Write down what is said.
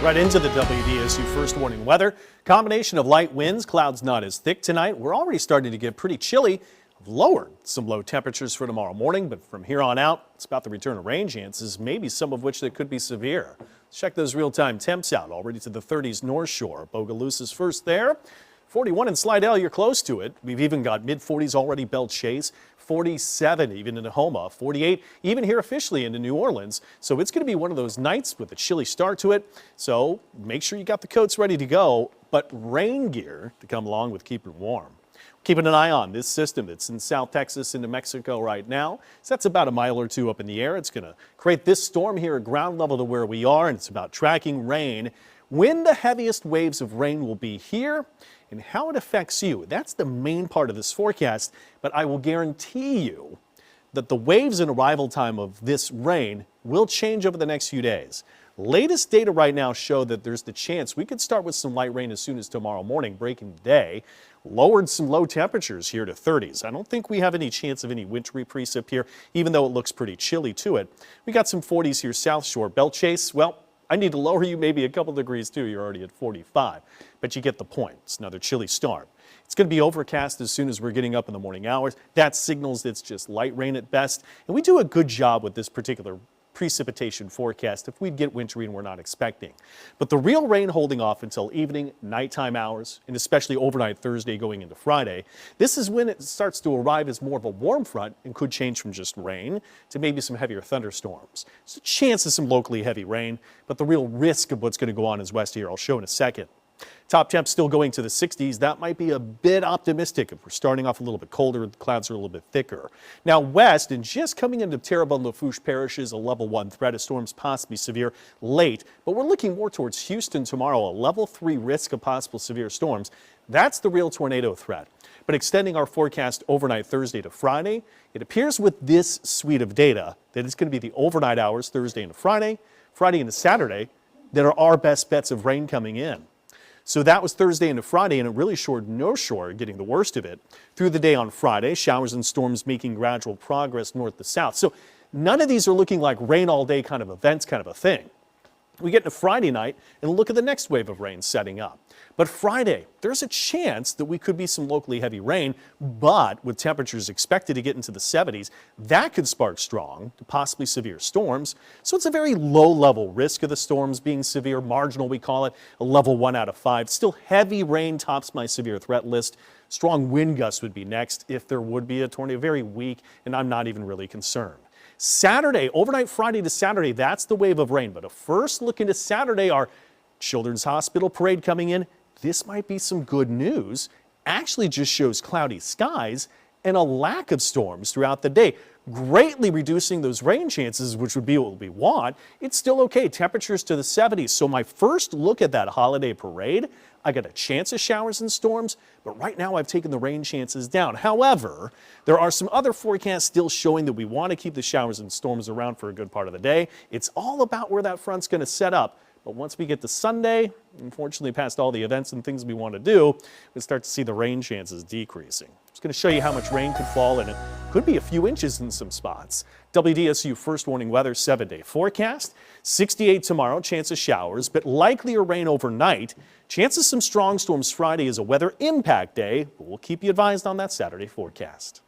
Right into the WDSU first warning weather. Combination of light winds, clouds not as thick tonight. We're already starting to get pretty chilly. I've lowered some low temperatures for tomorrow morning, but from here on out, it's about the return of rain chances, maybe some of which that could be severe. Let's check those real-time temps out. Already to the 30s North Shore. Bogalusa's first there. 41 in Slidell, you're close to it. We've even got mid-40s already Belle Chasse, 47 even in Houma, 48 even here officially into New Orleans. So it's going to be one of those nights with a chilly start to it. So make sure you got the coats ready to go, but rain gear to come along with keeping warm. Keeping an eye on this system that's in South Texas into Mexico right now. So that's about a mile or two up in the air. It's going to create this storm here at ground level to where we are, and it's about tracking rain. When the heaviest waves of rain will be here and how it affects you. That's the main part of this forecast, but I will guarantee you that the waves and arrival time of this rain will change over the next few days. Latest data right now show that there's the chance we could start with some light rain as soon as tomorrow morning, breaking the day. Lowered some low temperatures here to 30s. I don't think we have any chance of any wintry precip here, even though it looks pretty chilly to it. We got some 40s here South Shore. Belle Chasse, well, I need to lower you maybe a couple degrees too. You're already at 45, but you get the point. It's another chilly start. It's going to be overcast as soon as we're getting up in the morning hours. That signals it's just light rain at best. And we do a good job with this particular precipitation forecast if we get wintry and we're not expecting. But the real rain holding off until evening, nighttime hours, and especially overnight Thursday going into Friday. This is when it starts to arrive as more of a warm front and could change from just rain to maybe some heavier thunderstorms. There's a chance of some locally heavy rain, but the real risk of what's going to go on is west here. I'll show in a second. Top temps still going to the 60s. That might be a bit optimistic if we're starting off a little bit colder. The clouds are a little bit thicker. Now west and just coming into Terrebonne Lafourche parishes, a level 1 threat of storms possibly severe late. But we're looking more towards Houston tomorrow, a level 3 risk of possible severe storms. That's the real tornado threat. But extending our forecast overnight Thursday to Friday, it appears with this suite of data that it's going to be the overnight hours Thursday into Friday, Friday into Saturday that are our best bets of rain coming in. So that was Thursday into Friday, and it really showed North Shore getting the worst of it. Through the day on Friday, showers and storms making gradual progress north to south. So none of these are looking like rain all day kind of events, kind of a thing. We get to Friday night and look at the next wave of rain setting up. But Friday, there's a chance that we could be some locally heavy rain, but with temperatures expected to get into the 70s, that could spark strong to possibly severe storms. So it's a very low level risk of the storms being severe, marginal we call it, a level 1 out of 5. Still heavy rain tops my severe threat list. Strong wind gusts would be next if there would be a tornado, very weak, and I'm not even really concerned. Saturday, overnight Friday to Saturday, that's the wave of rain. But a first look into Saturday, our Children's Hospital parade coming in. This might be some good news. Actually just shows cloudy skies and a lack of storms throughout the day, greatly reducing those rain chances, which would be what we want. It's still okay. Temperatures to the 70s. So my first look at that holiday parade, I got a chance of showers and storms, but right now I've taken the rain chances down. However, there are some other forecasts still showing that we want to keep the showers and storms around for a good part of the day. It's all about where that front's going to set up. But once we get to Sunday, unfortunately past all the events and things we want to do, we start to see the rain chances decreasing. Just going to show you how much rain could fall, and it could be a few inches in some spots. WDSU first warning weather 7-day forecast. 68 tomorrow, chance of showers, but likelier rain overnight. Chance of some strong storms Friday is a weather impact day, but we'll keep you advised on that Saturday forecast.